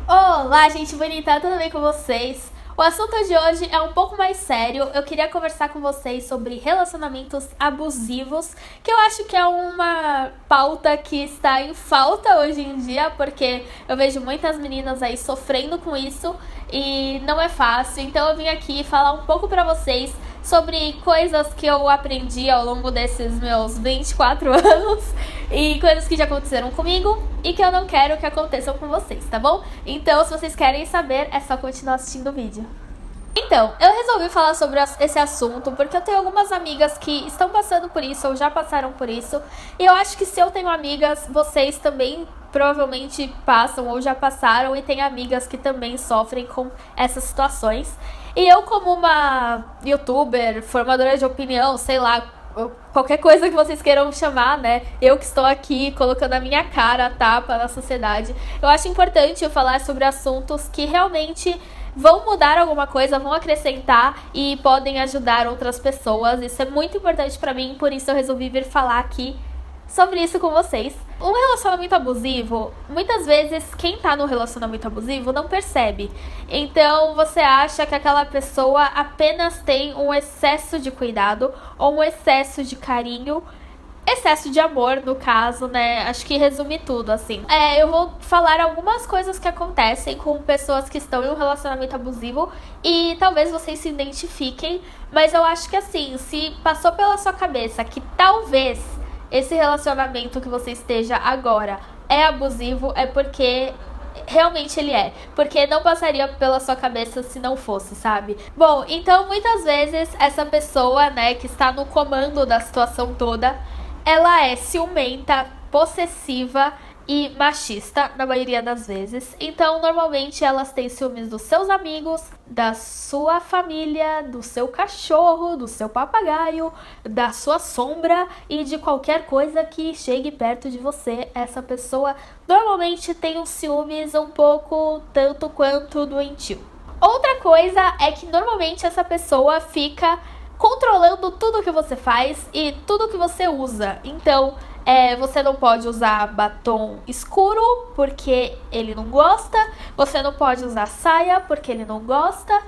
Olá, gente bonita, tudo bem com vocês? O assunto de hoje é um pouco mais sério. Eu queria conversar com vocês sobre relacionamentos abusivos, que eu acho que é uma pauta que está em falta hoje em dia, porque eu vejo muitas meninas aí sofrendo com isso e não é fácil. Então eu vim aqui falar um pouco pra vocês sobre coisas que eu aprendi ao longo desses meus 24 anos e coisas que já aconteceram comigo e que eu não quero que aconteçam com vocês, tá bom? Então, se vocês querem saber, é só continuar assistindo o vídeo. Então, eu resolvi falar sobre esse assunto porque eu tenho algumas amigas que estão passando por isso ou já passaram por isso. E eu acho que se eu tenho amigas, vocês também provavelmente passam ou já passaram e tem amigas que também sofrem com essas situações. E eu, como uma youtuber, formadora de opinião, sei lá, qualquer coisa que vocês queiram chamar, né? Eu que estou aqui colocando a minha cara a tapa na sociedade. Eu acho importante eu falar sobre assuntos que realmente vão mudar alguma coisa, vão acrescentar e podem ajudar outras pessoas. Isso é muito importante pra mim, por isso eu resolvi vir falar aqui sobre isso com vocês. Um relacionamento abusivo, muitas vezes quem tá no relacionamento abusivo não percebe. Então você acha que aquela pessoa apenas tem um excesso de cuidado ou um excesso de carinho, excesso de amor, no caso, né? Acho que resume tudo, assim. Eu vou falar algumas coisas que acontecem com pessoas que estão em um relacionamento abusivo e talvez vocês se identifiquem, mas eu acho que assim, se passou pela sua cabeça que talvez esse relacionamento que você esteja agora é abusivo, é porque realmente ele é. Porque não passaria pela sua cabeça se não fosse, sabe? Bom, então muitas vezes essa pessoa, né, que está no comando da situação toda, ela é ciumenta, possessiva e machista, na maioria das vezes. Então, normalmente, elas têm ciúmes dos seus amigos, da sua família, do seu cachorro, do seu papagaio, da sua sombra e de qualquer coisa que chegue perto de você. Essa pessoa normalmente tem um ciúmes um pouco tanto quanto doentio. Outra coisa é que normalmente essa pessoa fica controlando tudo que você faz e tudo que você usa. Então, você não pode usar batom escuro porque ele não gosta. Você não pode usar saia porque ele não gosta.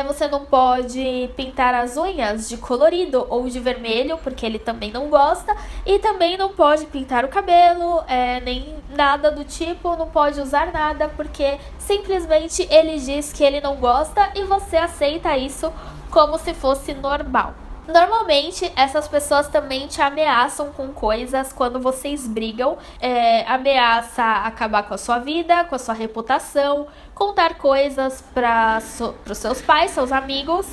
Você não pode pintar as unhas de colorido ou de vermelho porque ele também não gosta. E também não pode pintar o cabelo, nem nada do tipo. Não pode usar nada porque simplesmente ele diz que ele não gosta e você aceita isso como se fosse normal. Normalmente, essas pessoas também te ameaçam com coisas quando vocês brigam. Ameaça acabar com a sua vida, com a sua reputação, contar coisas para os seus pais, seus amigos,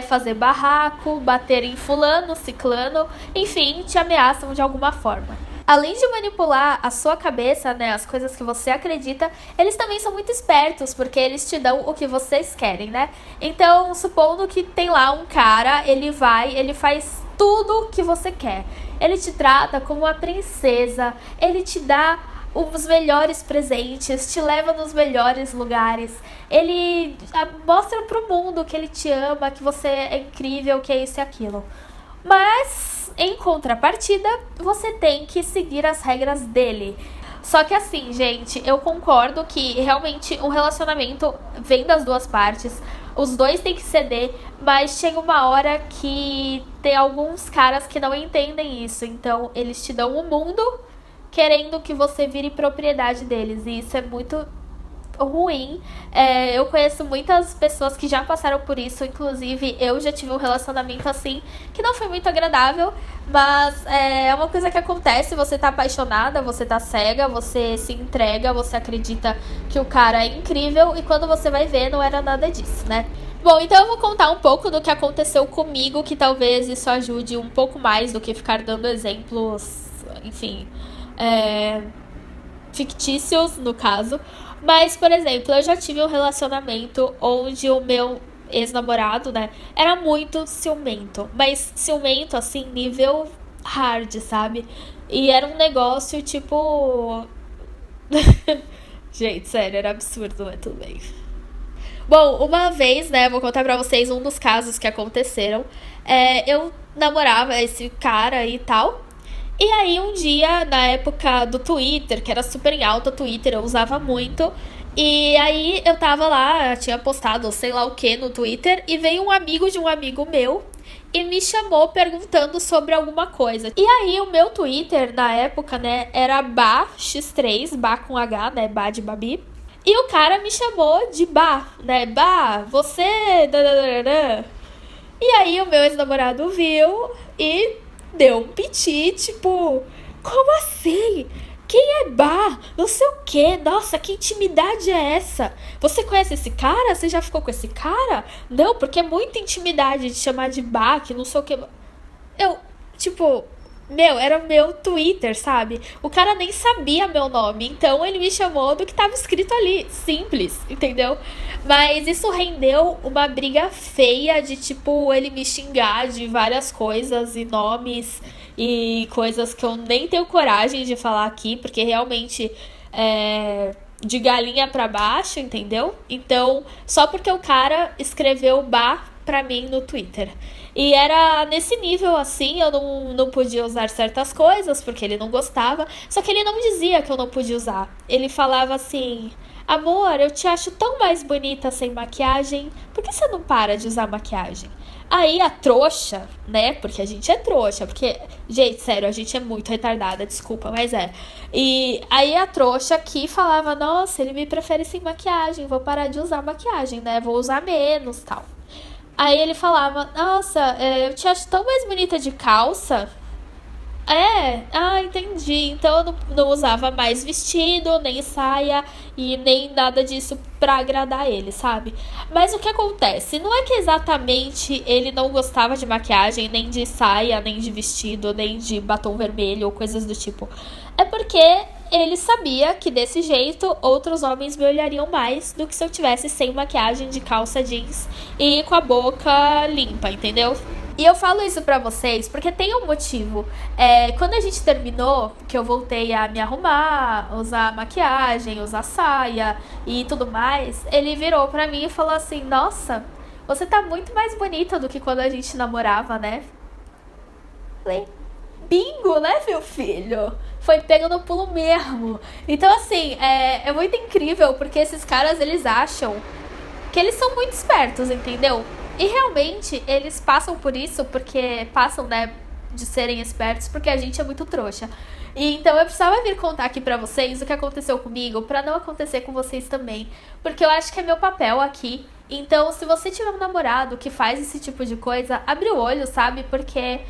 fazer barraco, bater em fulano, ciclano, enfim, te ameaçam de alguma forma. Além de manipular a sua cabeça, né, as coisas que você acredita, eles também são muito espertos, porque eles te dão o que vocês querem, né? Então, supondo que tem lá um cara, ele faz tudo que você quer. Ele te trata como uma princesa, ele te dá os melhores presentes, te leva nos melhores lugares, ele mostra pro mundo que ele te ama, que você é incrível, que é isso e aquilo. Mas, em contrapartida, você tem que seguir as regras dele. Só que assim, gente, eu concordo que realmente um relacionamento vem das duas partes. Os dois têm que ceder, mas chega uma hora que tem alguns caras que não entendem isso. Então, eles te dão o mundo querendo que você vire propriedade deles. E isso é muito ruim. Eu conheço muitas pessoas que já passaram por isso, inclusive eu já tive um relacionamento assim, que não foi muito agradável, mas é uma coisa que acontece, você tá apaixonada, você tá cega, você se entrega, você acredita que o cara é incrível e quando você vai ver não era nada disso, né? Bom, então eu vou contar um pouco do que aconteceu comigo, que talvez isso ajude um pouco mais do que ficar dando exemplos, enfim, fictícios no caso. Mas, por exemplo, eu já tive um relacionamento onde o meu ex-namorado, né, era muito ciumento. Mas ciumento, assim, nível hard, sabe? E era um negócio, tipo... Gente, sério, era absurdo, mas tudo bem. Bom, uma vez, né, vou contar pra vocês um dos casos que aconteceram. Eu namorava esse cara e tal. E aí um dia, na época do Twitter, que era super em alta, Twitter eu usava muito, E aí eu tava lá, tinha postado sei lá o que no Twitter, e veio um amigo de um amigo meu e me chamou perguntando sobre alguma coisa. E aí o meu Twitter na época, né, era BaX3, Ba com H, né, Ba de Babi. E o cara me chamou de Ba, né, Ba, você... dadadadã. E aí o meu ex-namorado viu e deu um piti, tipo, como assim? Quem é Bar? Não sei o que. Nossa, que intimidade é essa? Você conhece esse cara? Você já ficou com esse cara? Não, porque é muita intimidade de chamar de Bar, que não sei o que. Eu, tipo, meu, era o meu Twitter, sabe? O cara nem sabia meu nome, então ele me chamou do que tava escrito ali. Simples, entendeu? Mas isso rendeu uma briga feia de, tipo, ele me xingar de várias coisas e nomes e coisas que eu nem tenho coragem de falar aqui, porque realmente é de galinha pra baixo, entendeu? Então, só porque o cara escreveu bar pra mim no Twitter. E era nesse nível assim, eu não podia usar certas coisas porque ele não gostava. Só que ele não dizia que eu não podia usar. Ele falava assim: Amor, eu te acho tão mais bonita sem maquiagem. Por que você não para de usar maquiagem? Aí a trouxa, né? Porque a gente é trouxa. Porque, gente, sério, a gente é muito retardada, desculpa, mas é. E aí a trouxa aqui falava: Nossa, ele me prefere sem maquiagem. Vou parar de usar maquiagem, né? Vou usar menos tal. Aí ele falava: Nossa, eu te acho tão mais bonita de calça. Entendi. Então eu não usava mais vestido, nem saia e nem nada disso pra agradar ele, sabe? Mas o que acontece? Não é que exatamente ele não gostava de maquiagem, nem de saia, nem de vestido, nem de batom vermelho ou coisas do tipo. É porque ele sabia que desse jeito outros homens me olhariam mais do que se eu tivesse sem maquiagem, de calça jeans e com a boca limpa, entendeu? E eu falo isso pra vocês porque tem um motivo. Quando a gente terminou, que eu voltei a me arrumar, usar maquiagem, usar saia e tudo mais, ele virou pra mim e falou assim: Nossa, você tá muito mais bonita do que quando a gente namorava, né? Falei: Bingo, né, meu filho? Foi pego no pulo mesmo. Então, assim, é muito incrível porque esses caras, eles acham que eles são muito espertos, entendeu? E realmente eles passam por isso porque passam, né, de serem espertos porque a gente é muito trouxa. E então eu precisava vir contar aqui pra vocês o que aconteceu comigo pra não acontecer com vocês também, porque eu acho que é meu papel aqui. Então, se você tiver um namorado que faz esse tipo de coisa, abre o olho, sabe? Porque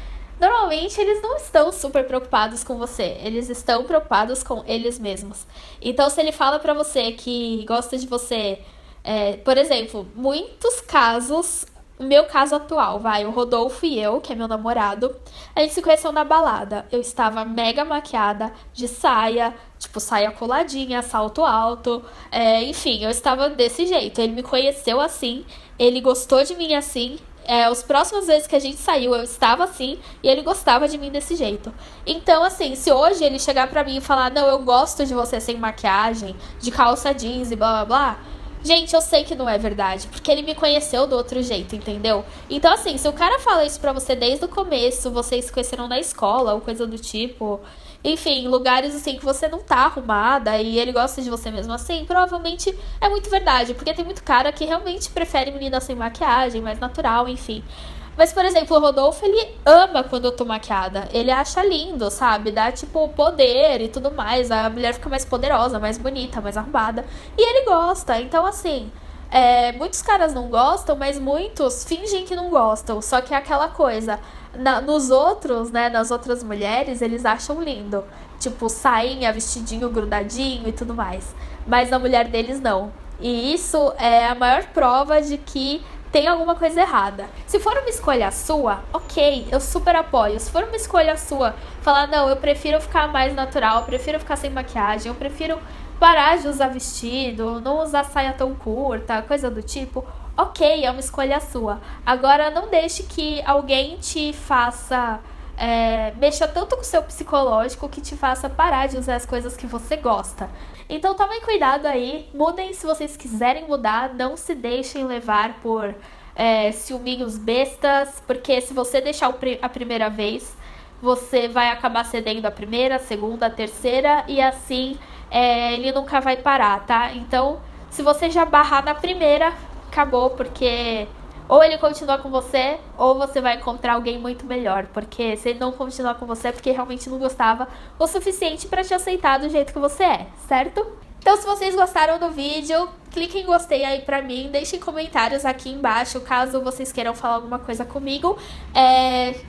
normalmente eles não estão super preocupados com você, eles estão preocupados com eles mesmos. Então, se ele fala pra você que gosta de você, por exemplo, muitos casos, o meu caso atual, vai, o Rodolfo e eu, que é meu namorado, a gente se conheceu na balada. Eu estava mega maquiada, de saia, tipo saia coladinha, salto alto, enfim, eu estava desse jeito. Ele me conheceu assim, ele gostou de mim assim. Os próximos vezes que a gente saiu, eu estava assim e ele gostava de mim desse jeito. Então, assim, se hoje ele chegar pra mim e falar: Não, eu gosto de você sem maquiagem, de calça jeans e blá blá blá. Gente, eu sei que não é verdade, porque ele me conheceu do outro jeito, entendeu? Então, assim, se o cara fala isso pra você desde o começo, vocês se conheceram na escola ou coisa do tipo, enfim, lugares assim que você não tá arrumada e ele gosta de você mesmo assim, provavelmente é muito verdade, porque tem muito cara que realmente prefere menina sem maquiagem, mais natural, enfim. Mas, por exemplo, o Rodolfo, ele ama quando eu tô maquiada. Ele acha lindo, sabe? Dá, tipo, poder e tudo mais. A mulher fica mais poderosa, mais bonita, mais arrumada. E ele gosta. Então, assim, muitos caras não gostam, mas muitos fingem que não gostam. Só que é aquela coisa. Nos outros, né, nas outras mulheres, eles acham lindo. Tipo, sainha, vestidinho grudadinho e tudo mais. Mas na mulher deles, não. E isso é a maior prova de que tem alguma coisa errada. Se for uma escolha sua, ok, eu super apoio. Se for uma escolha sua, falar: Não, eu prefiro ficar mais natural, eu prefiro ficar sem maquiagem, eu prefiro parar de usar vestido, não usar saia tão curta, coisa do tipo, ok, é uma escolha sua. Agora, não deixe que alguém te faça mexa tanto com o seu psicológico que te faça parar de usar as coisas que você gosta. Então tomem cuidado aí, mudem se vocês quiserem mudar, não se deixem levar por ciúminhos bestas, porque se você deixar a primeira vez, você vai acabar cedendo a primeira, a segunda, a terceira, e assim ele nunca vai parar, tá? Então Se você já barrar na primeira, acabou, porque ou ele continua com você, ou você vai encontrar alguém muito melhor. Porque se ele não continuar com você, é porque realmente não gostava o suficiente pra te aceitar do jeito que você é, certo? Então, se vocês gostaram do vídeo, clique em gostei aí pra mim, deixem comentários aqui embaixo, caso vocês queiram falar alguma coisa comigo.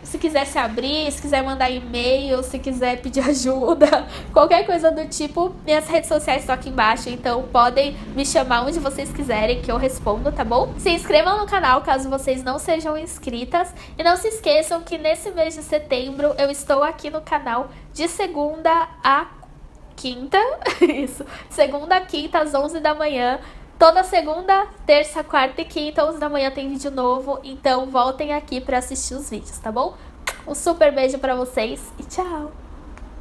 Se quiser se abrir, se quiser mandar e-mail, se quiser pedir ajuda, qualquer coisa do tipo, minhas redes sociais estão aqui embaixo, então podem me chamar onde vocês quiserem que eu respondo, tá bom? Se inscrevam no canal caso vocês não sejam inscritas, e não se esqueçam que nesse mês de setembro eu estou aqui no canal de segunda a quinta, isso, segunda a quinta às 11 da manhã, toda segunda, terça, quarta e quinta, 11 da manhã tem vídeo novo, então voltem aqui pra assistir os vídeos, tá bom? Um super beijo pra vocês e tchau!